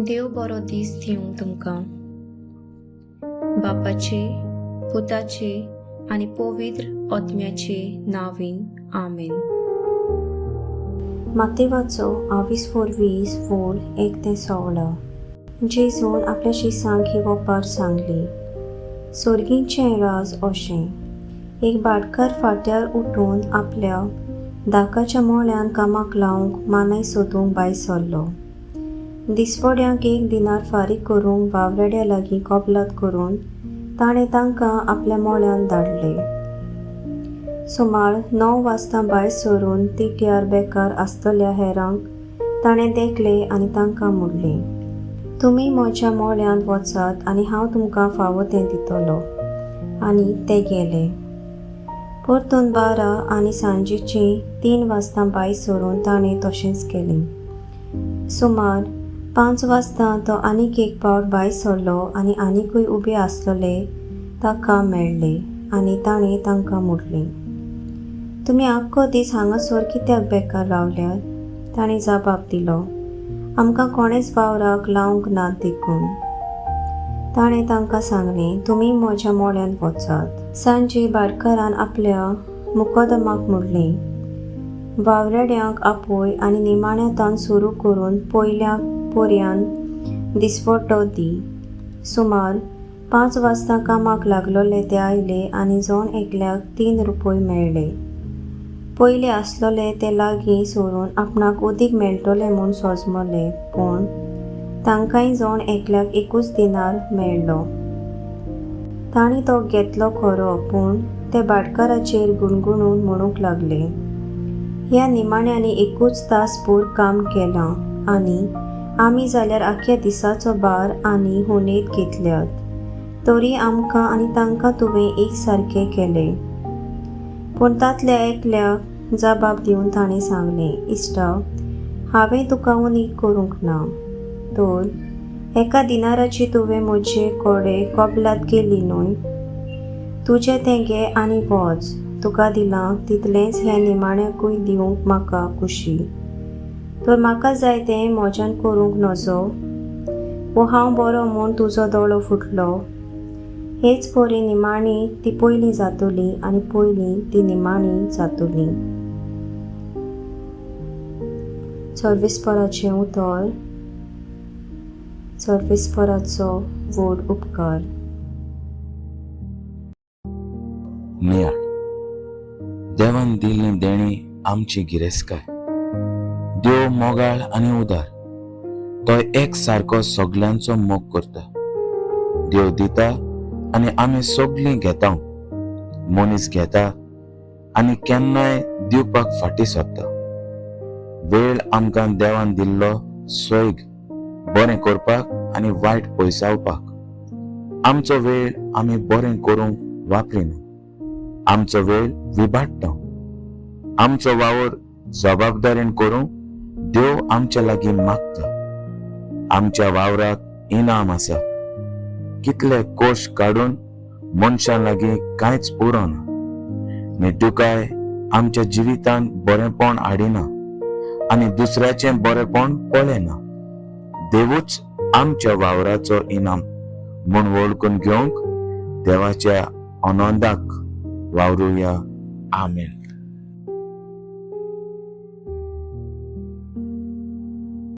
देव बरो दीस दिवं तुमकां. बापाचे, पुताचे आनी पवित्र आत्म्याचे नांवीन आमेन. मातेवाचो 22:20 वोल 1-16. जेजून आपल्या शिसांक ही वपार सांगली. सोर्गींचें राज अशें. एक भाटकार फांत्यार उठून आपल्या दाकाच्या मोळ्यान कामाक लावंक मानाय सोदूंक भायर सरलो. दिसवड्यांक 1 दिनार फारीक करूंक वावरेड्या लागीं कबलात करून ताणें तांकां आपल्या मोळ्यान धाडले. सुमार 9 वाजता भायर सरून तिट्यार बेकार आसतल्या हेरांक ताणें देखले आनी तांकां म्हणलें, तुमी म्हज्या मोळ्यान वचात आनी हांव तुमकां फावो तें दितलो. आनी ते गेले. परतून 12 आनी सांजेची 3 वाजता भायर सरून ताणें तशेंच केलें. सुमार 5 वाजता तो आनीक एक पावट भायर सरलो आनी आनीकूय उबे आसलेले ताका मेळ्ळे आनी ताणें तांकां म्हणलें, तुमी आख्खो दीस हांगासर कित्याक बेकार रावल्यात? ताणें जबाब दिलो, आमकां कोणेच वावराक लावंक नात देखून. ताणें तांकां सांगलें, तुमी म्हज्या मोळ्यान वचात. सांजे भाटकारान आपल्या मुकोदमाक म्हणलें, वावरेड्यांक आपय आनी निमाण्या तान सुरू करून पयल्या पोरयान दिसवटो दी. सुमार 5 वाजता कामाक लागलोले ते आयले आनी जण एकल्याक 3 रुपय मेळ्ळे. पयले आसलोले ते लागीं सरून आपणाक उदीक मेळटले म्हूण सोजमले, पूण तांकांय जण एकल्याक 1 दिनार मेळ्ळो. तांणी तो घेतलो खरो, पूण ते भाटकाराचेर गुणगुणून म्हणूंक लागले, ह्या निमाण्यांनी 1 तास पूर काम केलां आनी आमी जाल्यार आख्या दिसाचो भार आनी हुनेत घेतल्यात, तरी आमकां आनी तांकां तुवें एक सारकें केलें. पूण तांतल्या एकल्याक जबाब दिवन ताणें सांगलें, इश्टा, हांवें तुका उणीक करूंक ना, तर 1 दिनाराची तुवें म्हजे कोडे कबलात केली न्हय. तुजें तें घे आनी वच. तुका दिलां तितलेंच ह्या निमाण्याकूय दिवंक म्हाका खुशी. तर म्हाका जाय तें मोज्यान करूंक नजो, वो हांव बरो म्हूण तुजो दोळो फुटलो. हेच पोरी निमाणी ती पयलीं जातली आनी पयलीं ती निमाणी जातली. सर्वेस्पराचें उतर. सर्वेस्पराचो व्हड उपकार. नियाळ. देवान दिल्लें देणी आमची गिरेस्काय. देव मोगाळ आनी उदार. तो एक सारको सगल्यांचो मोग करता. देव दिता आनी आमी सगळीं घेता. मनीस घेता आनी केन्नाय दिवपाक फाटीं सरता. वेळ आमकां देवान दिल्लो सैग बरें करपाक आनी वायट पयसावपाक. आमचो वेळ आमी बरें करूंक वापरिना. आमचो वेळ विभाट्टा. आमचो वावर जबाबदारेन करूंक देव आमच्या लागीं मागता. आमच्या वावराक इनाम आसा. कितले कोश काडून मनशां लागीं कांयच उरोना. निटुकाय आमच्या जिवितांत बरेंपण हाडिना आनी दुसऱ्याचें बरेंपण पळयना. देवूच आमच्या वावराचो इनाम म्हूण वळखून घेवंक देवाच्या आनंदाक वावरुया. आमेन.